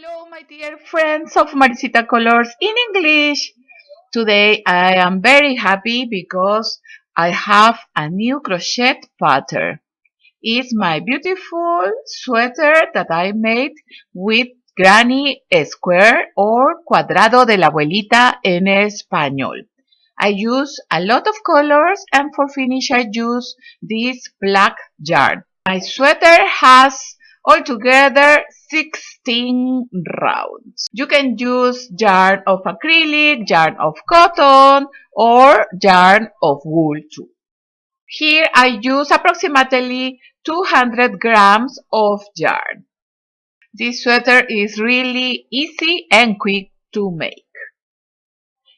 Hello, my dear friends of Maricita Colors in English. Today I am very happy because I have a new crochet pattern. It's my beautiful sweater that I made with granny square or cuadrado de la abuelita en español. I use a lot of colors and for finish I use this black yarn. My sweater has altogether 16 rounds. You can use yarn of acrylic, yarn of cotton, or yarn of wool too. Here I use approximately 200 grams of yarn. This sweater is really easy and quick to make.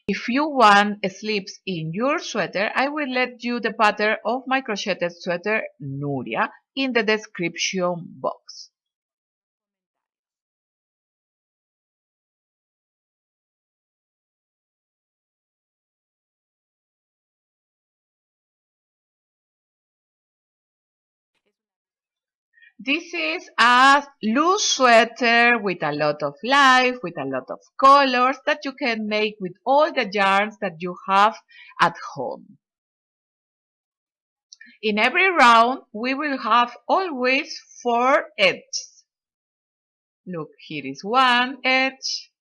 If you want sleeves in your sweater, I will let you the pattern of my crocheted sweater NURIA in the description box. This is a loose sweater with a lot of life, with a lot of colors that you can make with all the yarns that you have at home. In every round, we will have always 4 edges. Look, here is one edge.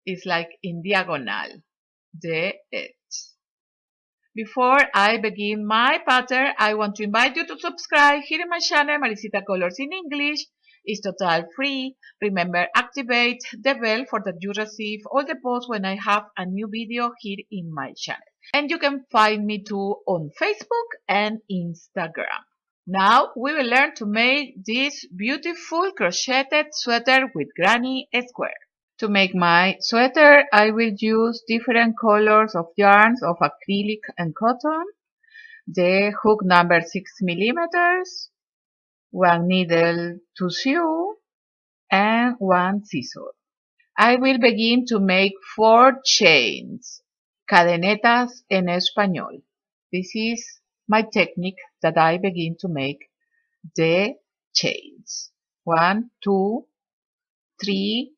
It's like in diagonal, the edge. Before I begin my pattern, I want to invite you to subscribe here in my channel, Maricita Colors in English. It's total free. Remember, activate the bell for that you receive all the posts when I have a new video here in my channel. And you can find me too on Facebook and Instagram. Now we will learn to make this beautiful crocheted sweater with granny square. To make my sweater, I will use different colors of yarns of acrylic and cotton, the hook number 6 millimeters, one needle to sew, and one scissor. I will begin to make 4 chains, cadenetas en español. This is my technique that I begin to make the chains. 1, 2, 3,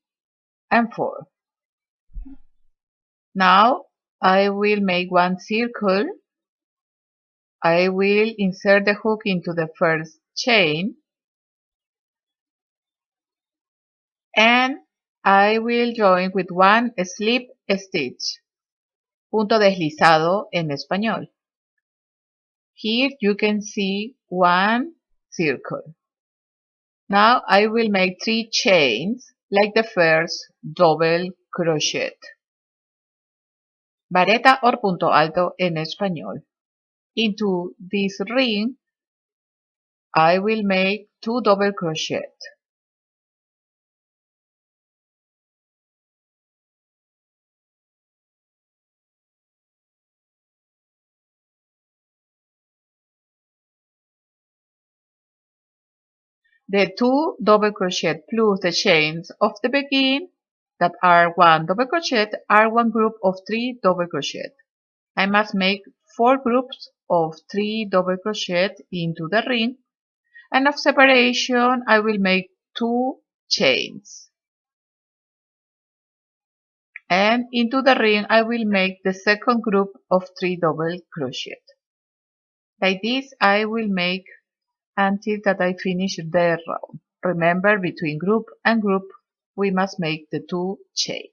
and 4. Now I will make one circle. I will insert the hook into the first chain and I will join with one slip stitch, punto deslizado en español. Here you can see one circle. Now I will make 3 chains like the first double crochet. Vareta or punto alto en español. Into this ring, I will make 2 double crochet. The 2 double crochet plus the chains of the begin that are 1 double crochet are one group of 3 double crochet. I must make 4 groups of 3 double crochet into the ring, and of separation I will make 2 chains. And into the ring I will make the second group of 3 double crochet. Like this I will make until that I finish the round. Remember, between group and group we must make the 2 chains.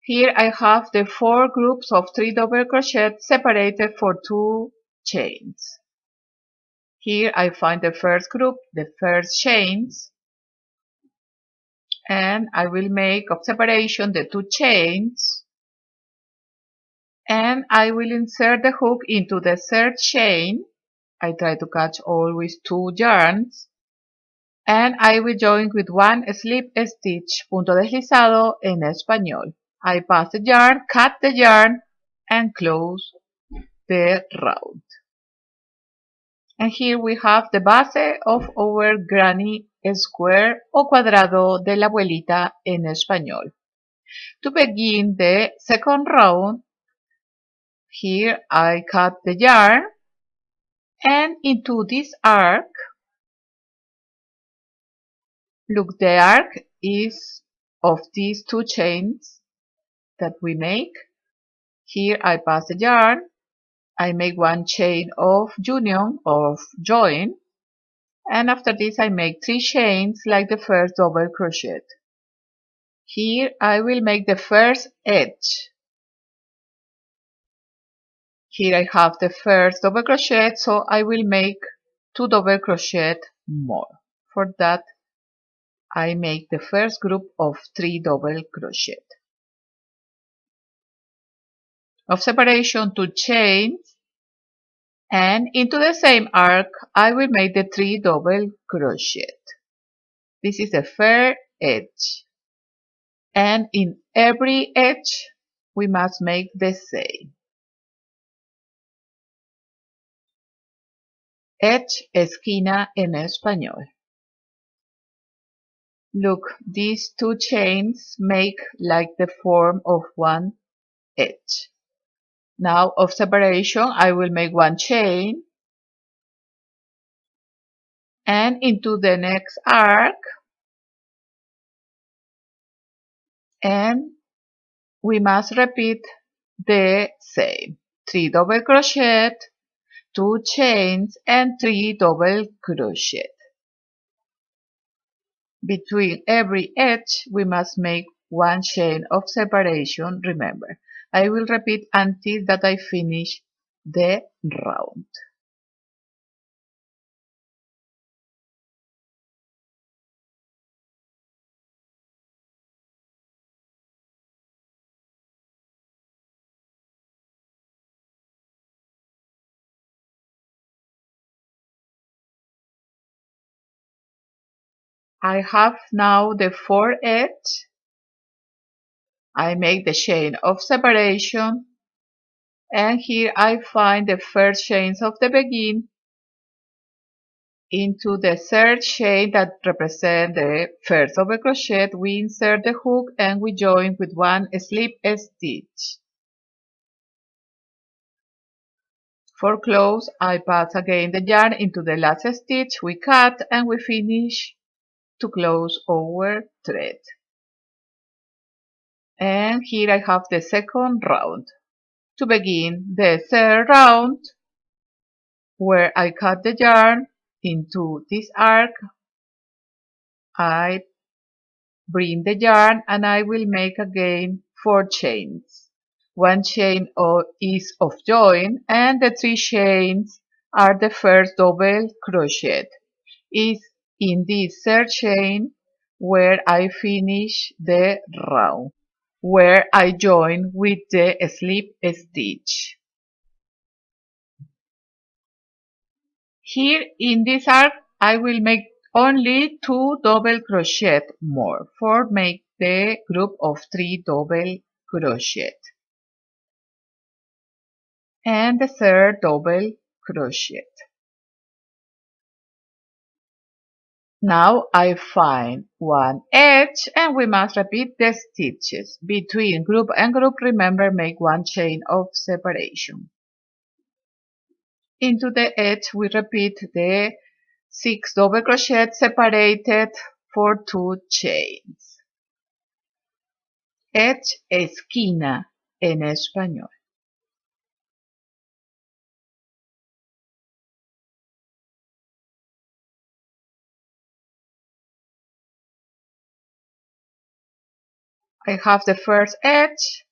Here I have the 4 groups of 3 double crochet separated for 2 chains. Here I find the first group, the first chains, and I will make of separation the 2 chains, and I will insert the hook into the third chain. I try to catch always 2 yarns, and I will join with one slip stitch, punto deslizado en español. I pass the yarn, cut the yarn, and close the round. And here we have the base of our granny square o cuadrado de la abuelita en español. To begin the second round, here I cut the yarn, and into this arc, look, the arc is of these two chains that we make. Here I pass the yarn, I make one chain of union, of join, and after this I make 3 chains like the first double crochet. Here I will make the first edge. Here I have the first double crochet, so I will make 2 double crochet more. For that I make the first group of 3 double crochet. Of separation, 2 chains, and into the same arc I will make the 3 double crochet. This is the first edge, and in every edge we must make the same. Edge, esquina en español. Look, these 2 chains make like the form of one edge. Now of separation I will make 1 chain, and into the next arc, and we must repeat the same. 3 double crochet, 2 chains, and 3 double crochet. Between every edge we must make 1 chain of separation, remember. I will repeat until that I finish the round. I have now the 4th edge. I make the chain of separation, and here I find the first chains of the begin. Into the 3rd chain that represents the first double crochet, we insert the hook and we join with 1 slip stitch. For close, I pass again the yarn into the last stitch, we cut, and we finish to close our thread. And here I have the second round. To begin the 3rd round, where I cut the yarn into this arc, I bring the yarn and I will make again 4 chains. 1 chain is of join, and the 3 chains are the first double crochet. Is in this 3rd chain where I finish the round, where I join with the slip stitch. Here in this arc I will make only 2 double crochet more for make the group of 3 double crochet. And the 3rd double crochet. Now I find 1 edge, and we must repeat the stitches. Between group and group, remember, make 1 chain of separation. Into the edge we repeat the 6 double crochet separated for 2 chains. Edge, esquina en español. I have the first edge,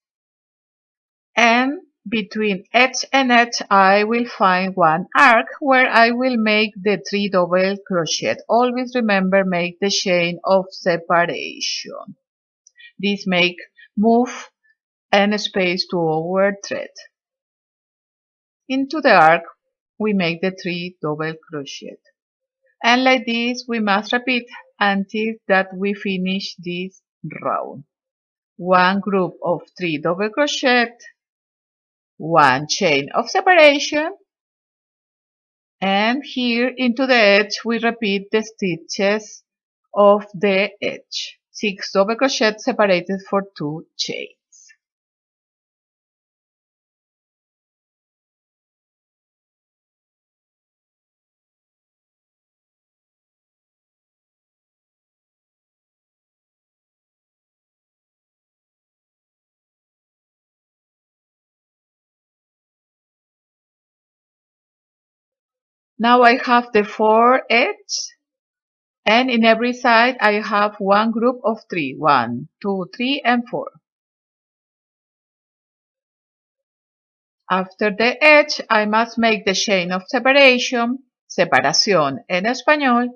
and between edge and edge I will find 1 arc where I will make the 3 double crochet. Always remember, make the chain of separation. This make move and space to our thread. Into the arc we make the 3 double crochet, And like this we must repeat until that we finish this round. One group of 3 double crochet, one chain of separation, and here into the edge we repeat the stitches of the edge. 6 double crochet separated for 2 chains. Now I have the 4 edges, and in every side I have one group of 3. 1, 2, 3, and 4. After the edge, I must make the chain of separation, separación en español,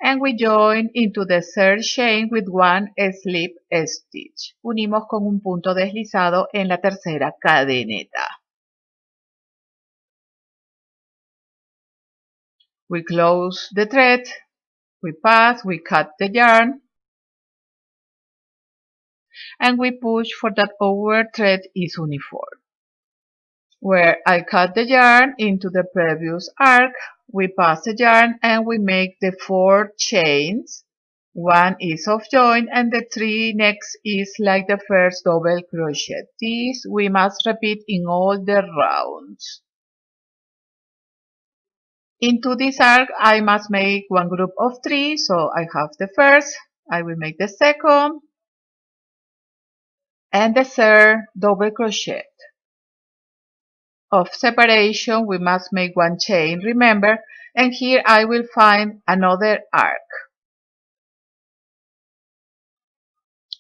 and we join into the third chain with one slip stitch. Unimos con un punto deslizado en la tercera cadeneta. We close the thread, we pass, we cut the yarn, and we push for that our thread is uniform. Where I cut the yarn into the previous arc, we pass the yarn and we make the 4 chains. One is off join and the 3 next is like the first double crochet. This we must repeat in all the rounds. Into this arc I must make one group of 3, so I have the first, I will make the second, and the third double crochet. Of separation we must make one chain, remember, and here I will find another arc.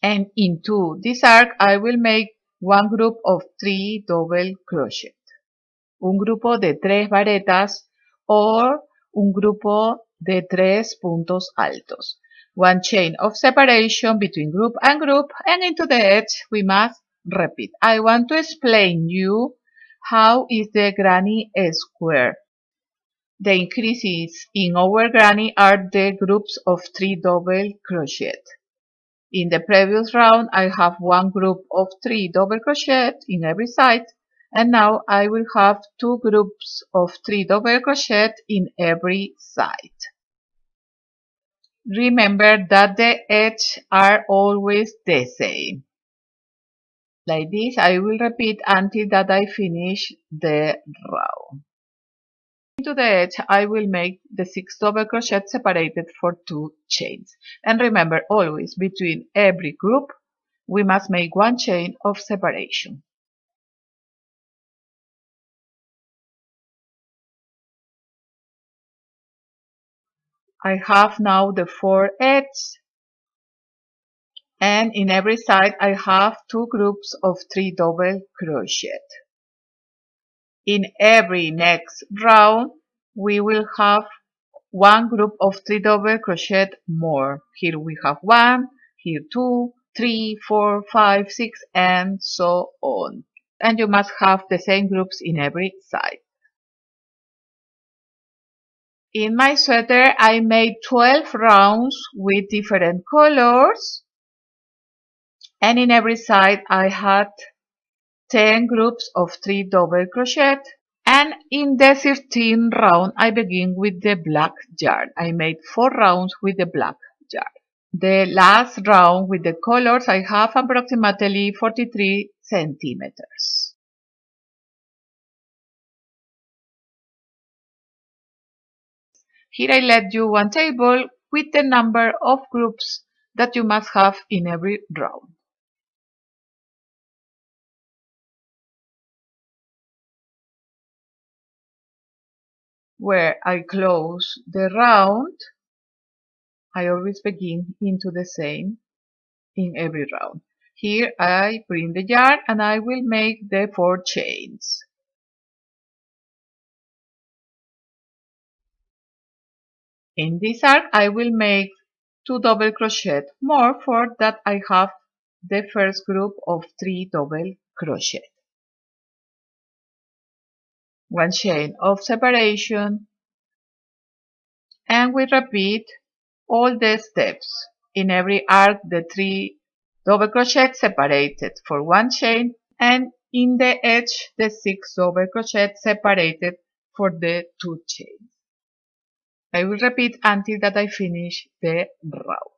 And into this arc I will make one group of 3 double crochet. Un grupo de 3 varetas o un grupo de 3 puntos altos. One chain of separation between group, and into the edge we must repeat. I want to explain you how is the granny square. The increases in our granny are the groups of 3 double crochet. In the previous round I have one group of 3 double crochet in every side, and now I will have 2 groups of 3 double crochet in every side. Remember that the edges are always the same. Like this I will repeat until that I finish the round. Into the edge I will make the 6 double crochet separated for 2 chains. And remember, always between every group we must make one chain of separation. I have now the 4 edges, and in every side I have 2 groups of 3 double crochet. In every next round we will have one group of 3 double crochet more. Here we have 1, here 2, 3, 4, 5, 6, and so on. And you must have the same groups in every side. In my sweater I made 12 rounds with different colors, and in every side I had 10 groups of 3 double crochet, and in the 13th round I begin with the black yarn. I made 4 rounds with the black yarn. The last round with the colors I have approximately 43 centimeters. Here I left you one table with the number of groups that you must have in every round. Where I close the round, I always begin into the same in every round. Here I bring the yarn and I will make the 4 chains. In this arc I will make 2 double crochet more, for that I have the first group of 3 double crochet. One chain of separation, And we repeat all the steps. In every arc, the 3 double crochets separated for 1 chain, and in the edge, the 6 double crochets separated for the 2 chains. I will repeat until that I finish the row.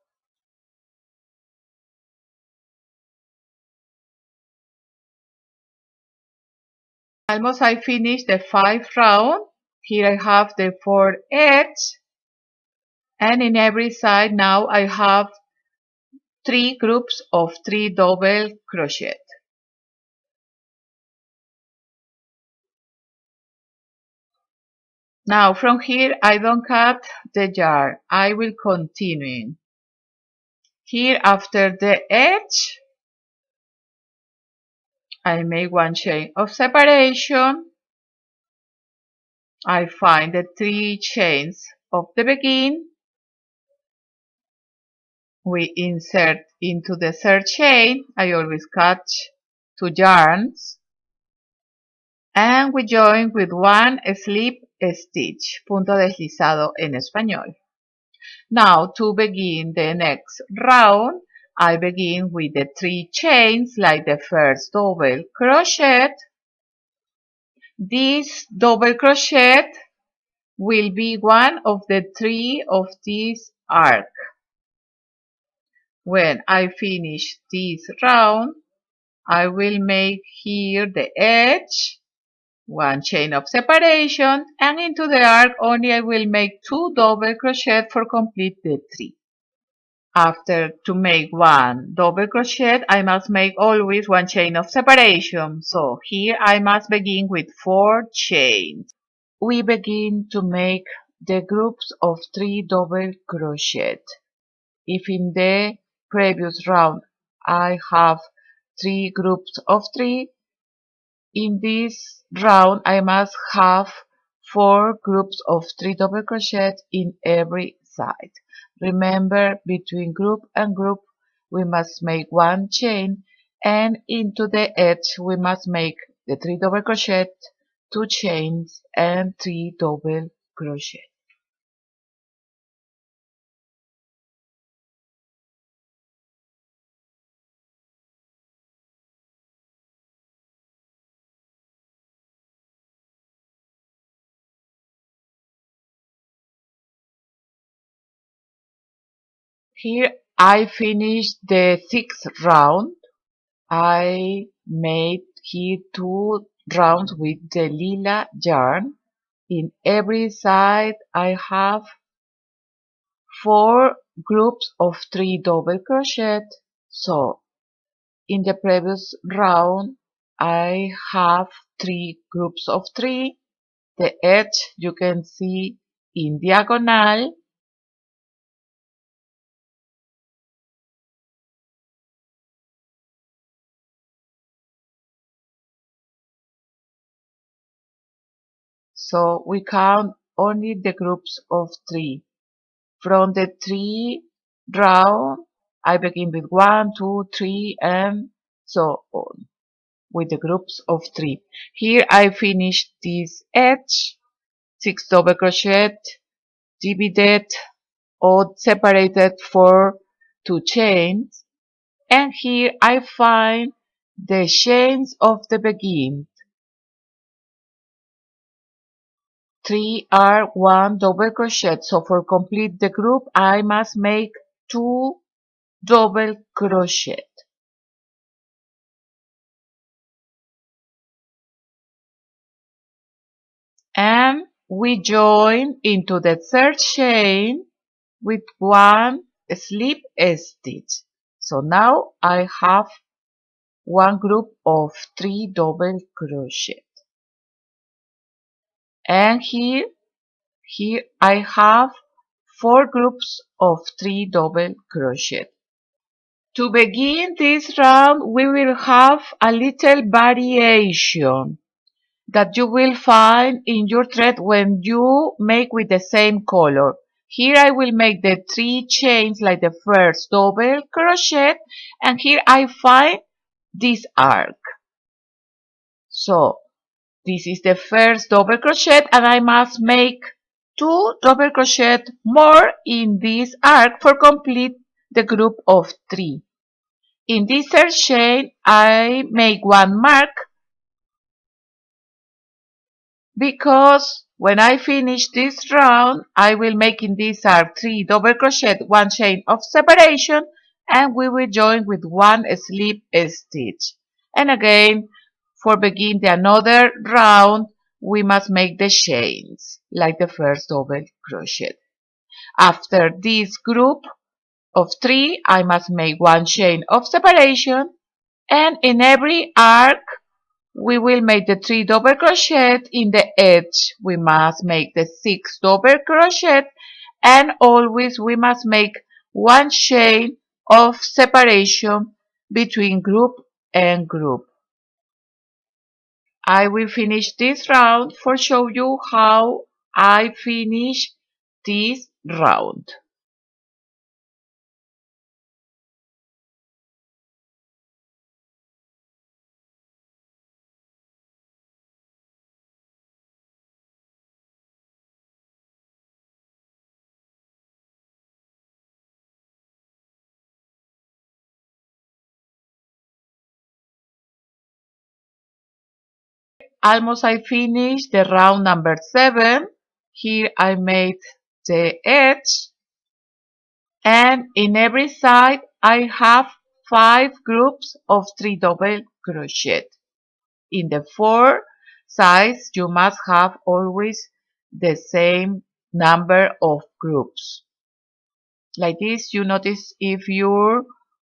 Almost I finished the 5th round. Here I have the 4 edges, and in every side now I have 3 groups of 3 double crochet. Now from here I don't cut the yarn. I will continue. Here after the edge I make 1 chain of separation. I find the 3 chains of the begin. We insert into the 3rd chain. I always cut 2 yarns. And we join with 1 slip stitch, punto deslizado en español. Now to begin the next round, I begin with the 3 chains like the first double crochet. This double crochet will be one of the 3 of this arc. When I finish this round, I will make here the edge, 1 chain of separation, and into the arc only I will make 2 double crochet for complete the 3. After to make 1 double crochet, I must make always 1 chain of separation. So here I must begin with 4 chains. We begin to make the groups of 3 double crochet. If in the previous round I have 3 groups of 3, in this round I must have 4 groups of 3 double crochet in every side. Remember, between group and group we must make 1 chain, and into the edge we must make the 3 double crochet, 2 chains and 3 double crochet. Here I finished the 6th round. I made here 2 rounds with the lila yarn. In every side I have 4 groups of 3 double crochet. So in the previous round I have 3 groups of 3. The edge you can see in diagonal. So we count only the groups of 3. From the 3 round, I begin with 1, 2, 3, and so on, with the groups of 3. Here I finish this edge, 6 double crochet, divided or separated for 2 chains, and here I find the chains of the begin. 3 are 1 double crochet, so for complete the group I must make 2 double crochet. And we join into the 3rd chain with 1 slip stitch. So now I have 1 group of 3 double crochet. And here I have 4 groups of 3 double crochet. To begin this round, we will have a little variation that you will find in your thread when you make with the same color. Here I will make the 3 chains like the first double crochet, and here I find this arc. So this is the first double crochet, and I must make 2 double crochet more in this arc for complete the group of 3. In this third chain, I make 1 mark because when I finish this round, I will make in this arc 3 double crochet, 1 chain of separation, and we will join with 1 slip stitch. And again, for begin the another round, we must make the chains like the first double crochet. After this group of 3, I must make 1 chain of separation, and in every arc we will make the 3 double crochet. In the edge we must make the 6 double crochet, and always we must make 1 chain of separation between group and group. I will finish this round for show you how I finish this round. Almost I finished the round number 7. Here I made the edge, and in every side I have 5 groups of 3 double crochet. In the 4 sides you must have always the same number of groups. Like this you notice if your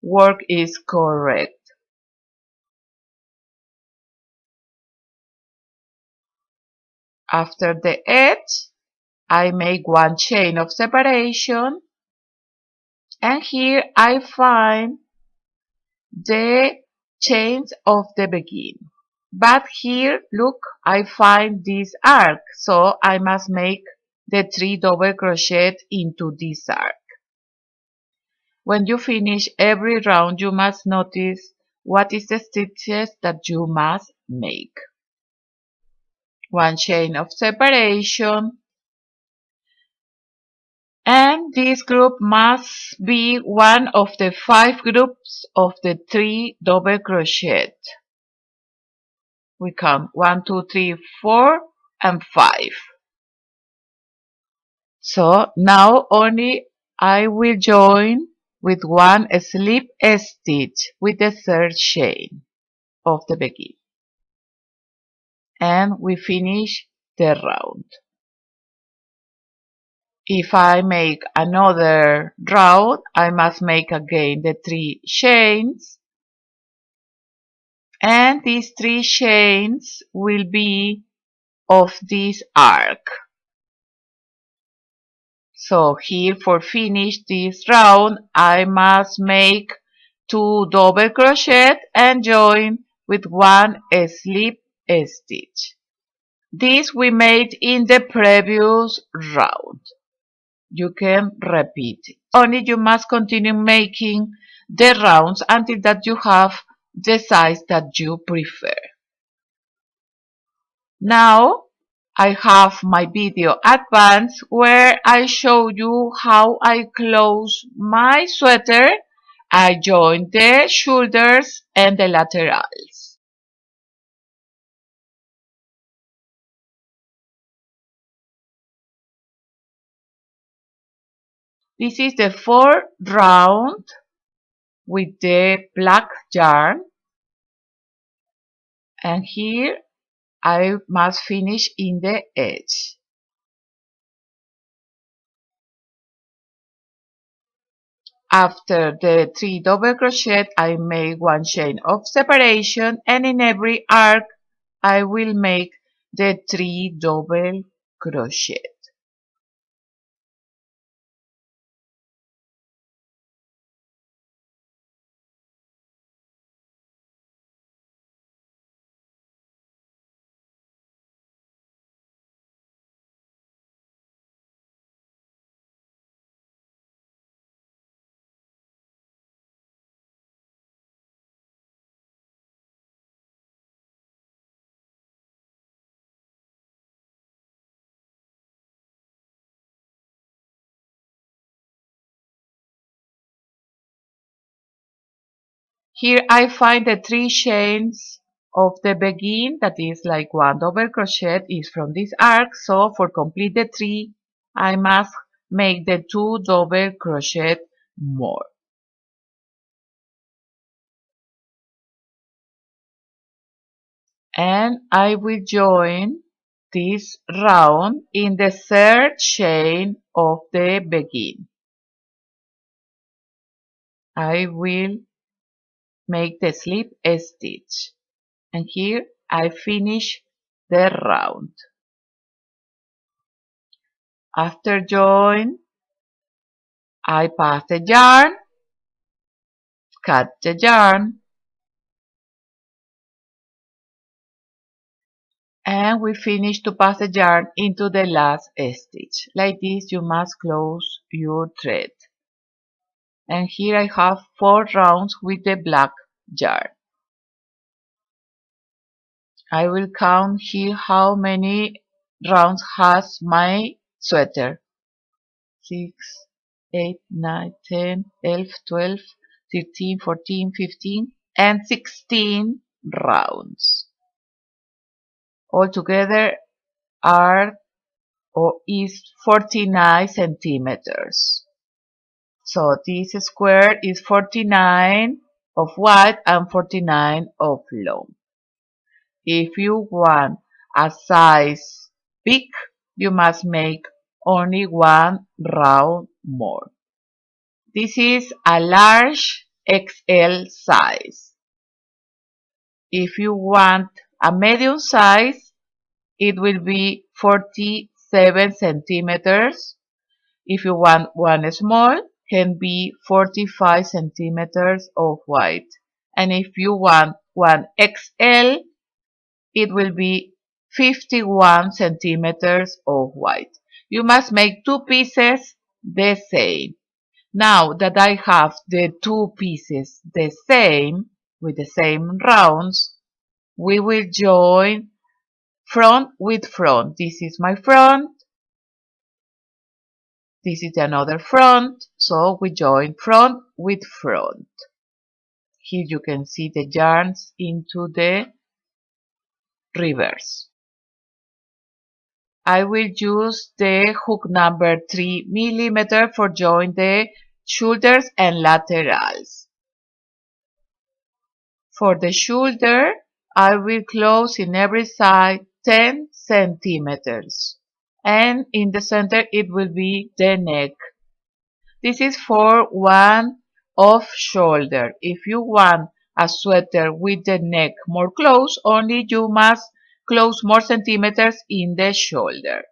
work is correct. After the edge I make 1 chain of separation, and here I find the chains of the begin. But here, look, I find this arc, so I must make the 3 double crochet into this arc. When you finish every round, you must notice what is the stitches that you must make. 1 chain of separation, and this group must be one of the 5 groups of the 3 double crochet. We count 1, 2, 3, 4, and 5. So now only I will join with 1 slip stitch with the third chain of the begin, and we finish the round. If I make another round, I must make again the 3 chains, and these 3 chains will be of this arc. So here for finish this round, I must make 2 double crochet and join with 1 slip stitch. This we made in the previous round. You can repeat it. Only you must continue making the rounds until that you have the size that you prefer. Now I have my video advanced where I show you how I close my sweater. I join the shoulders and the laterals. This is the fourth round with the black yarn, and here I must finish in the edge. After the 3 double crochet, I make 1 chain of separation, and in every arc I will make the 3 double crochet. Here I find the 3 chains of the begin, that is like 1 double crochet is from this arc, so for complete the 3 I must make the 2 double crochet more. And I will join this round in the 3rd chain of the begin. I will make the slip stitch, and here I finish the round. After join, I pass the yarn, cut the yarn, and we finish to pass the yarn into the last stitch. Like this you must close your thread. And here I have 4 rounds with the black yarn. I will count here how many rounds has my sweater. 6, 8, 9, 10, 11, 12, 13, 14, 15, and 16 rounds. Altogether are or is 49 centimeters. So this square is 49 of wide and 49 of long. If you want a size big, you must make only 1 round more. This is a large XL size. If you want a medium size, it will be 47 centimeters. If you want one small, can be 45 centimeters of wide. And if you want one XL, it will be 51 centimeters of wide. You must make 2 pieces the same. Now that I have the 2 pieces the same, with the same rounds, we will join front with front. This is my front, this is another front, so we join front with front. Here you can see the yarns into the reverse. I will use the hook number 3 millimeter for join the shoulders and laterals. For the shoulder, I will close in every side 10 centimeters. And in the center it will be the neck. This is for one off shoulder. If you want a sweater with the neck more close, only you must close more centimeters in the shoulder.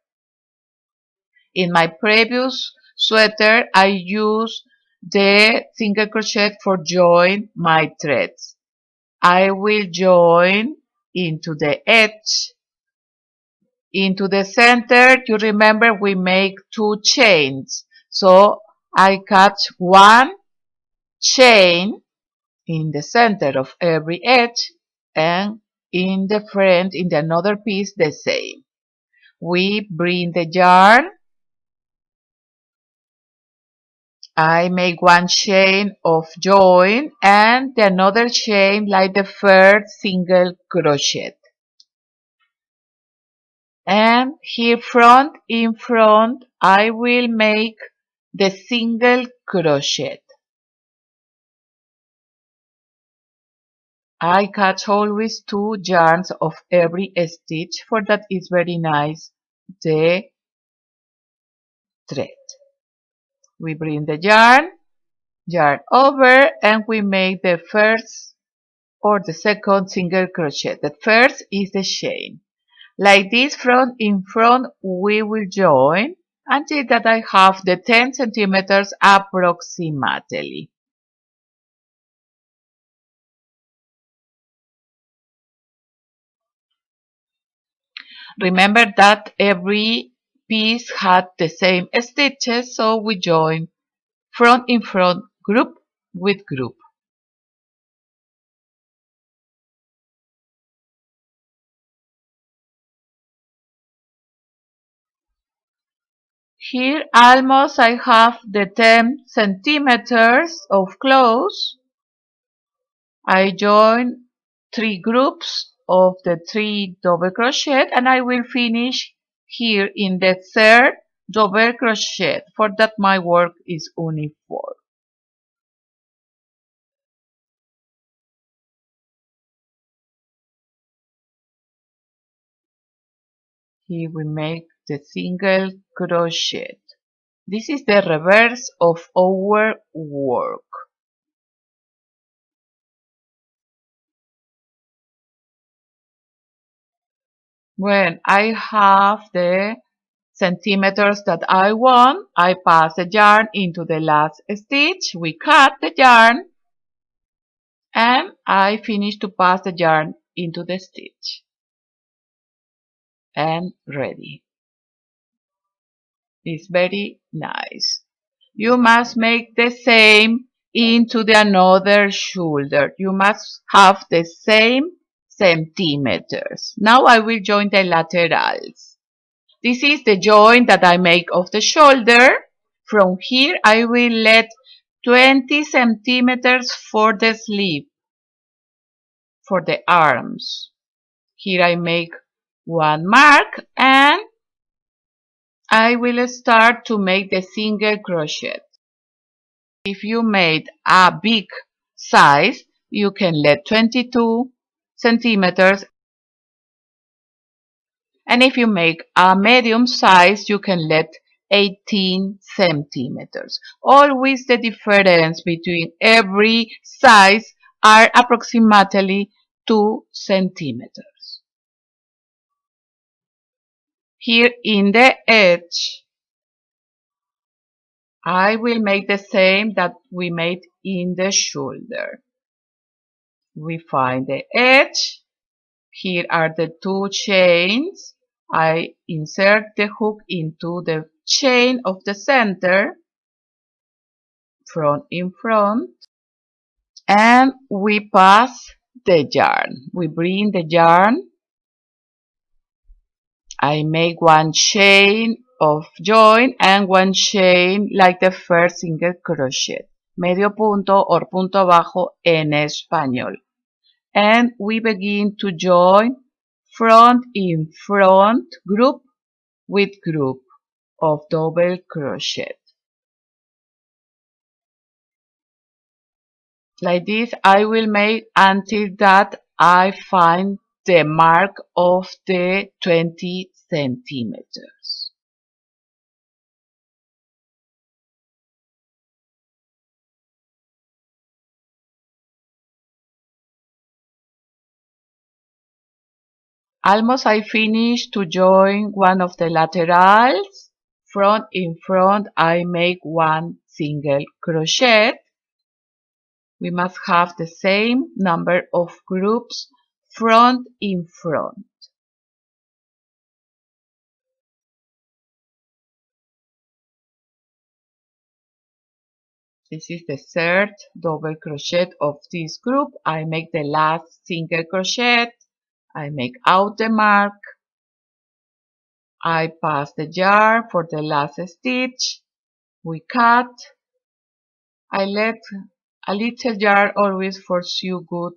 In my previous sweater, I used the single crochet for join my threads. I will join into the edge, into the center. You remember we make 2 chains. So I cut 1 chain in the center of every edge, and in the front, in the another piece, the same. We bring the yarn. I make 1 chain of join and the another chain like the first single crochet. And here front in front I will make the single crochet. I cut always 2 yarns of every stitch, for that is very nice the thread. We bring the yarn over, and we make the first or the second single crochet. The first is the chain. Like this, front in front we will join until that I have the 10 centimeters approximately. Remember that every piece had the same stitches, so we join front in front, group with group. Here almost I have the 10 centimeters of clothes. I join 3 groups of the 3 double crochet and I will finish here in the third double crochet. For that my work is uniform. Here we make the single crochet. This is the reverse of our work. When I have the centimeters that I want, I pass the yarn into the last stitch, we cut the yarn, and I finish to pass the yarn into the stitch. And ready. It's very nice. You must make the same into the another shoulder. You must have the same centimeters. Now I will join the laterals. This is the joint that I make of the shoulder. From here I will let 20 centimeters for the sleeve, for the arms. Here I make one mark and I will start to make the single crochet. If you made a big size, you can let 22 centimeters, and if you make a medium size, you can let 18 centimeters. Always the difference between every size are approximately 2 centimeters. Here in the edge, I will make the same that we made in the shoulder. We find the edge. Here are the 2 chains. I insert the hook into the chain of the center, front in front, and we pass the yarn. We bring the yarn. I make 1 chain of join and 1 chain like the first single crochet, medio punto or punto abajo en español. And we begin to join front in front, group with group of double crochet. Like this I will make until that I find the mark of the 20 centimeters. Almost I finished to join one of the laterals. Front in front I make 1 single crochet. We must have the same number of groups front in front. This is the third double crochet of this group. I make the last single crochet. I make out the mark. I pass the yarn for the last stitch. We cut. I let a little yarn always for sew good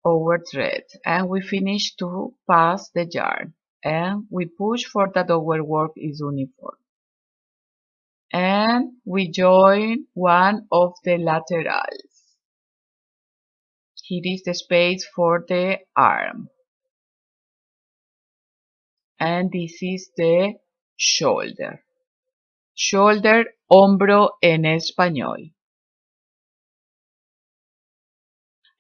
over thread, and we finish to pass the yarn, and we push for that our work is uniform. And we join one of the laterals. Here is the space for the arm. And this is the shoulder. Shoulder, hombro en español.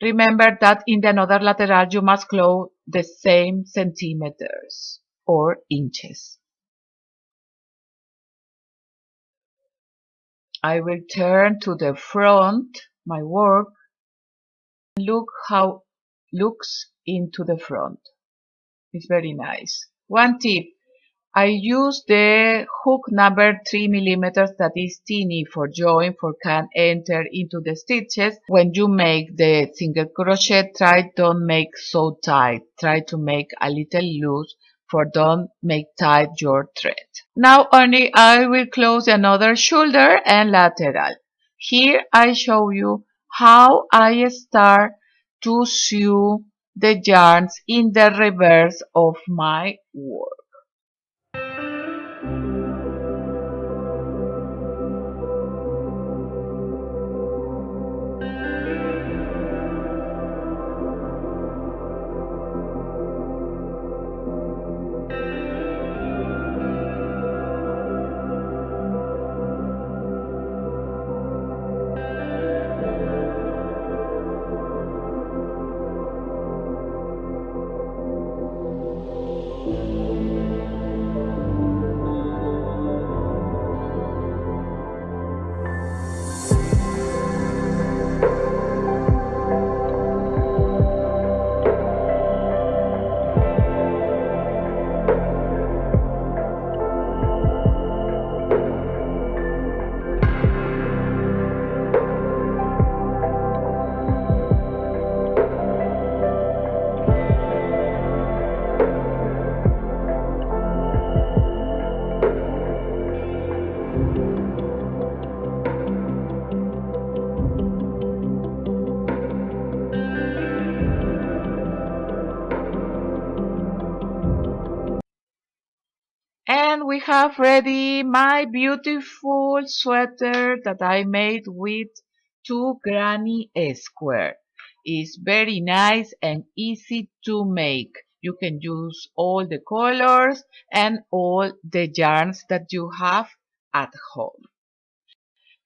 Remember that in the another lateral you must close the same centimeters or inches. I will turn to the front, my work. Look how it looks into the front. It's very nice. One tip. I use the hook number 3 millimeters that is teeny for join for can enter into the stitches. When you make the single crochet, don't make so tight. Try to make a little loose for don't make tight your thread. Now only I will close another shoulder and lateral. Here I show you how I start to sew the yarns in the reverse of my work. And we have ready my beautiful sweater that I made with two granny square. It's very nice and easy to make. You can use all the colors and all the yarns that you have at home.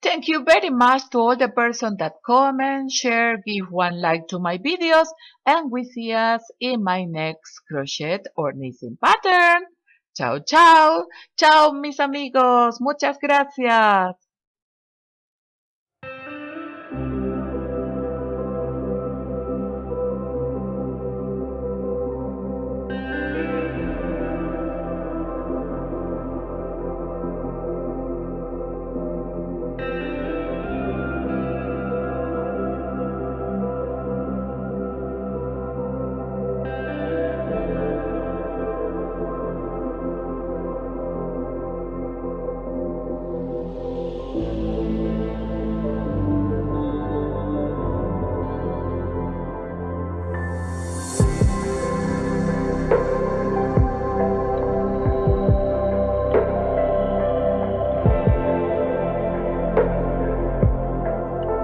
Thank you very much to all the person that comment, share, give one like to my videos, and we see us in my next crochet or knitting pattern. Chao, chao. Chao, mis amigos. Muchas gracias.